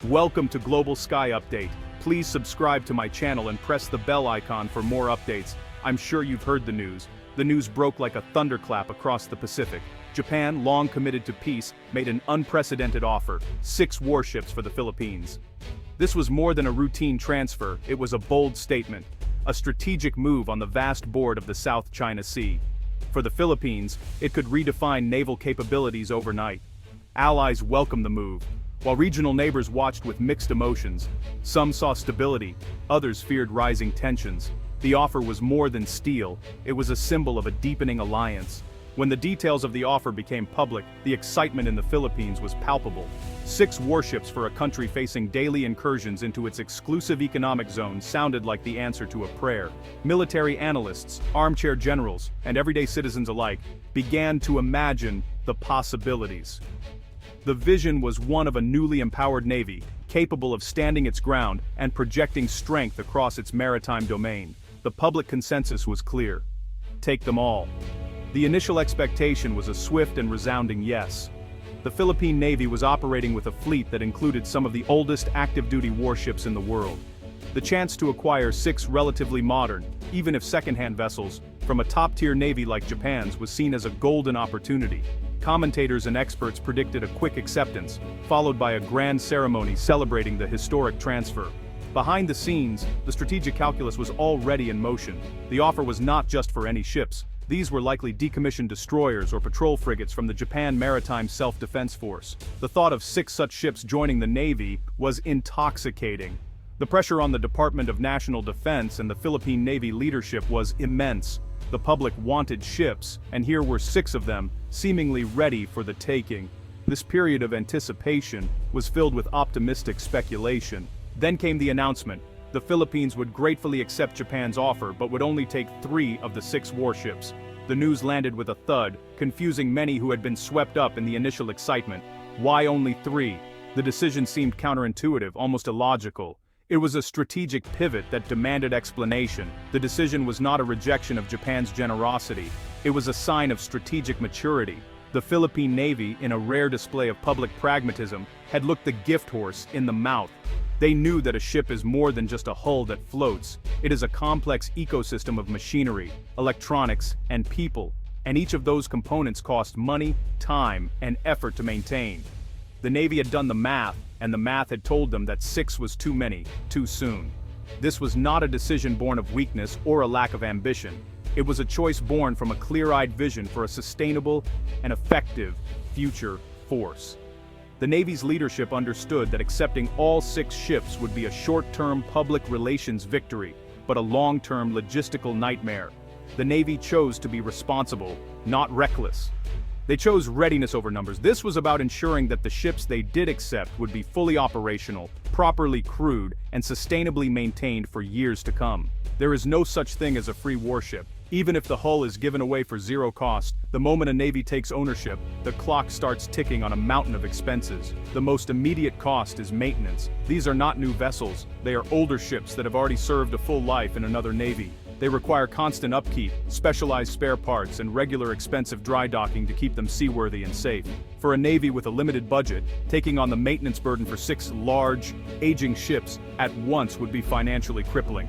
Welcome to Global Sky Update. Please subscribe to my channel and press the bell icon for more updates. I'm sure you've heard the news. The news broke like a thunderclap across the Pacific. Japan, long committed to peace, made an unprecedented offer: 6 warships for the Philippines. This was more than a routine transfer, it was a bold statement. A strategic move on the vast board of the South China Sea. For the Philippines, it could redefine naval capabilities overnight. Allies welcomed the move, while regional neighbors watched with mixed emotions. Some saw stability, others feared rising tensions. The offer was more than steel, it was a symbol of a deepening alliance. When the details of the offer became public, the excitement in the Philippines was palpable. 6 warships for a country facing daily incursions into its exclusive economic zone sounded like the answer to a prayer. Military analysts, armchair generals, and everyday citizens alike began to imagine the possibilities. The vision was one of a newly empowered navy, capable of standing its ground and projecting strength across its maritime domain. The public consensus was clear: take them all. The initial expectation was a swift and resounding yes. The Philippine Navy was operating with a fleet that included some of the oldest active-duty warships in the world. The chance to acquire 6 relatively modern, even if second-hand vessels, from a top-tier navy like Japan's was seen as a golden opportunity. Commentators and experts predicted a quick acceptance, followed by a grand ceremony celebrating the historic transfer. Behind the scenes, the strategic calculus was already in motion. The offer was not just for any ships. These were likely decommissioned destroyers or patrol frigates from the Japan Maritime Self-Defense Force. The thought of 6 such ships joining the Navy was intoxicating. The pressure on the Department of National Defense and the Philippine Navy leadership was immense. The public wanted ships, and here were 6 of them, seemingly ready for the taking. This period of anticipation was filled with optimistic speculation. Then came the announcement. The Philippines would gratefully accept Japan's offer, but would only take 3 of the 6 warships. The news landed with a thud, confusing many who had been swept up in the initial excitement. Why only 3? The decision seemed counterintuitive, almost illogical. It was a strategic pivot that demanded explanation. The decision was not a rejection of Japan's generosity. It was a sign of strategic maturity. The Philippine Navy, in a rare display of public pragmatism, had looked the gift horse in the mouth. They knew that a ship is more than just a hull that floats. It is a complex ecosystem of machinery, electronics, and people, and each of those components cost money, time, and effort to maintain. The Navy had done the math, and the math had told them that 6 was too many, too soon. This was not a decision born of weakness or a lack of ambition. It was a choice born from a clear-eyed vision for a sustainable and effective future force. The Navy's leadership understood that accepting all 6 ships would be a short-term public relations victory, but a long-term logistical nightmare. The Navy chose to be responsible, not reckless. They chose readiness over numbers. This was about ensuring that the ships they did accept would be fully operational, properly crewed, and sustainably maintained for years to come. There is no such thing as a free warship. Even if the hull is given away for zero cost, the moment a navy takes ownership, the clock starts ticking on a mountain of expenses. The most immediate cost is maintenance. These are not new vessels, they are older ships that have already served a full life in another navy. They require constant upkeep, specialized spare parts, and regular expensive dry docking to keep them seaworthy and safe. For a navy with a limited budget, taking on the maintenance burden for 6 large, aging ships at once would be financially crippling.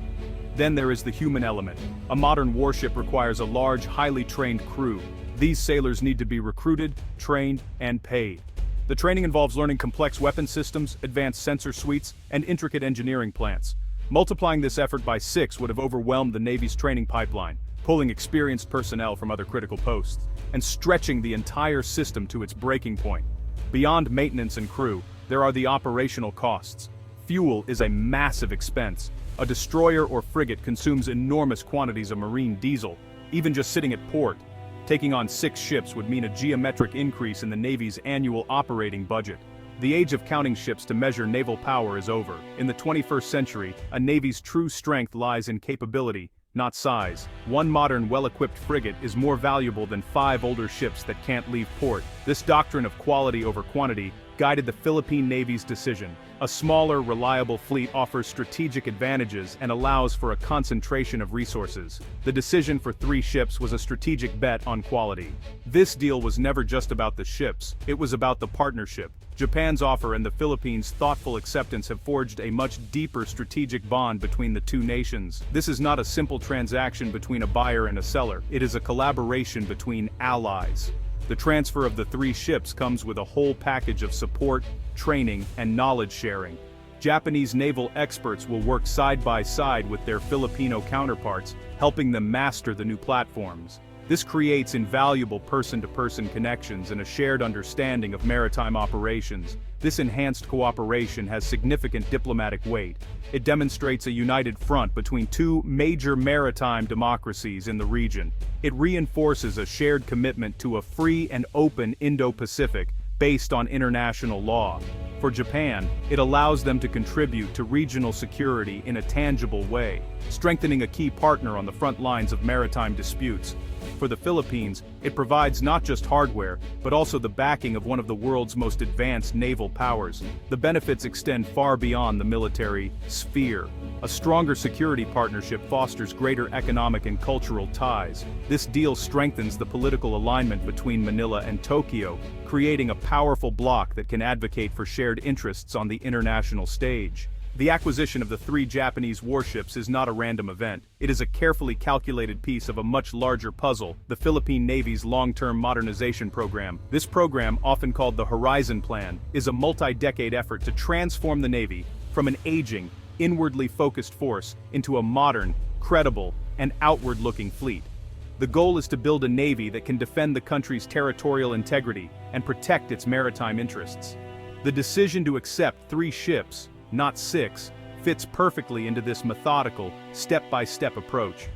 Then there is the human element. A modern warship requires a large, highly trained crew. These sailors need to be recruited, trained, and paid. The training involves learning complex weapon systems, advanced sensor suites, and intricate engineering plants. Multiplying this effort by 6 would have overwhelmed the Navy's training pipeline, pulling experienced personnel from other critical posts, and stretching the entire system to its breaking point. Beyond maintenance and crew, there are the operational costs. Fuel is a massive expense. A destroyer or frigate consumes enormous quantities of marine diesel, even just sitting at port. Taking on 6 ships would mean a geometric increase in the Navy's annual operating budget. The age of counting ships to measure naval power is over. In the 21st century, a Navy's true strength lies in capability, not size. One modern, well-equipped frigate is more valuable than 5 older ships that can't leave port. This doctrine of quality over quantity guided the Philippine Navy's decision. A smaller, reliable fleet offers strategic advantages and allows for a concentration of resources. The decision for 3 ships was a strategic bet on quality. This deal was never just about the ships, it was about the partnership. Japan's offer and the Philippines' thoughtful acceptance have forged a much deeper strategic bond between the two nations. This is not a simple transaction between a buyer and a seller, it is a collaboration between allies. The transfer of the 3 ships comes with a whole package of support, training, and knowledge sharing. Japanese naval experts will work side by side with their Filipino counterparts, helping them master the new platforms. This creates invaluable person-to-person connections and a shared understanding of maritime operations. This enhanced cooperation has significant diplomatic weight. It demonstrates a united front between 2 major maritime democracies in the region. It reinforces a shared commitment to a free and open Indo-Pacific based on international law. For Japan, it allows them to contribute to regional security in a tangible way, strengthening a key partner on the front lines of maritime disputes. For the Philippines, it provides not just hardware, but also the backing of one of the world's most advanced naval powers. The benefits extend far beyond the military sphere. A stronger security partnership fosters greater economic and cultural ties. This deal strengthens the political alignment between Manila and Tokyo, creating a powerful bloc that can advocate for shared interests on the international stage. The acquisition of the 3 Japanese warships is not a random event. It is a carefully calculated piece of a much larger puzzle, the Philippine Navy's long-term modernization program. This program, often called the Horizon Plan, is a multi-decade effort to transform the Navy from an aging, inwardly focused force into a modern, credible, and outward-looking fleet. The goal is to build a Navy that can defend the country's territorial integrity and protect its maritime interests. The decision to accept 3 ships, not 6, fits perfectly into this methodical, step-by-step approach.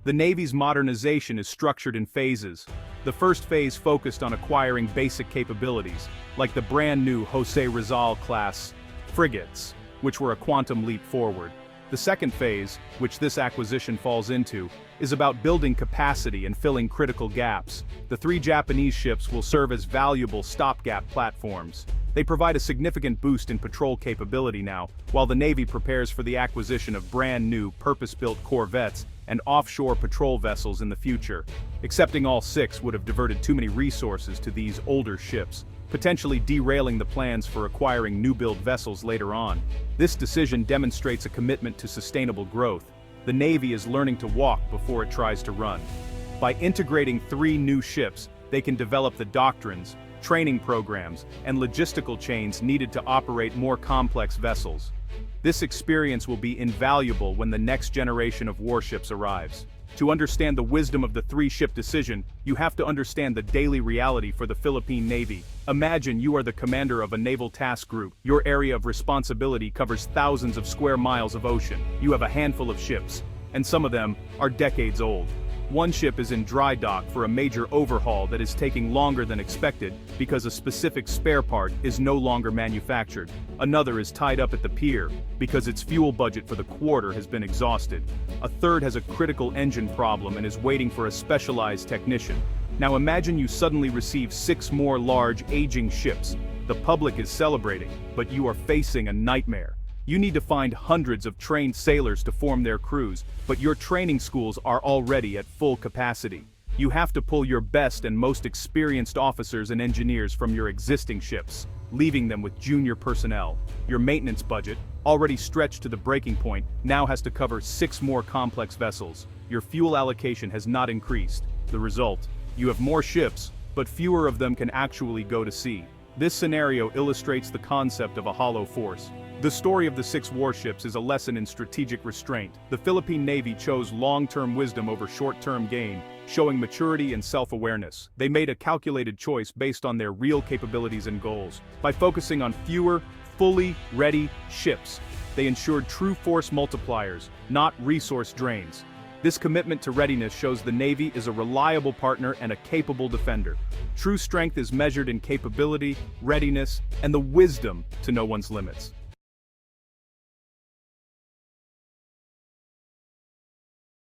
The Navy's modernization is structured in phases. The first phase focused on acquiring basic capabilities, like the brand-new Jose Rizal-class frigates, which were a quantum leap forward. The second phase, which this acquisition falls into, is about building capacity and filling critical gaps. The 3 Japanese ships will serve as valuable stopgap platforms. They provide a significant boost in patrol capability now, while the Navy prepares for the acquisition of brand-new, purpose-built corvettes and offshore patrol vessels in the future. Accepting all 6 would have diverted too many resources to these older ships, potentially derailing the plans for acquiring new-build vessels later on. This decision demonstrates a commitment to sustainable growth. The Navy is learning to walk before it tries to run. By integrating 3 new ships, they can develop the doctrines, training programs, and logistical chains needed to operate more complex vessels. This experience will be invaluable when the next generation of warships arrives. To understand the wisdom of the 3-ship decision, you have to understand the daily reality for the Philippine Navy. Imagine you are the commander of a naval task group. Your area of responsibility covers thousands of square miles of ocean. You have a handful of ships, and some of them are decades old. One ship is in dry dock for a major overhaul that is taking longer than expected because a specific spare part is no longer manufactured. Another is tied up at the pier because its fuel budget for the quarter has been exhausted. A third has a critical engine problem and is waiting for a specialized technician. Now imagine you suddenly receive 6 more large, aging ships. The public is celebrating, but you are facing a nightmare. You need to find hundreds of trained sailors to form their crews, but your training schools are already at full capacity. You have to pull your best and most experienced officers and engineers from your existing ships, leaving them with junior personnel. Your maintenance budget, already stretched to the breaking point, now has to cover 6 more complex vessels. Your fuel allocation has not increased. The result: you have more ships, but fewer of them can actually go to sea. This scenario illustrates the concept of a hollow force. The story of the 6 warships is a lesson in strategic restraint. The Philippine Navy chose long-term wisdom over short-term gain, showing maturity and self-awareness. They made a calculated choice based on their real capabilities and goals. By focusing on fewer, fully ready ships, they ensured true force multipliers, not resource drains. This commitment to readiness shows the Navy is a reliable partner and a capable defender. True strength is measured in capability, readiness, and the wisdom to know one's limits.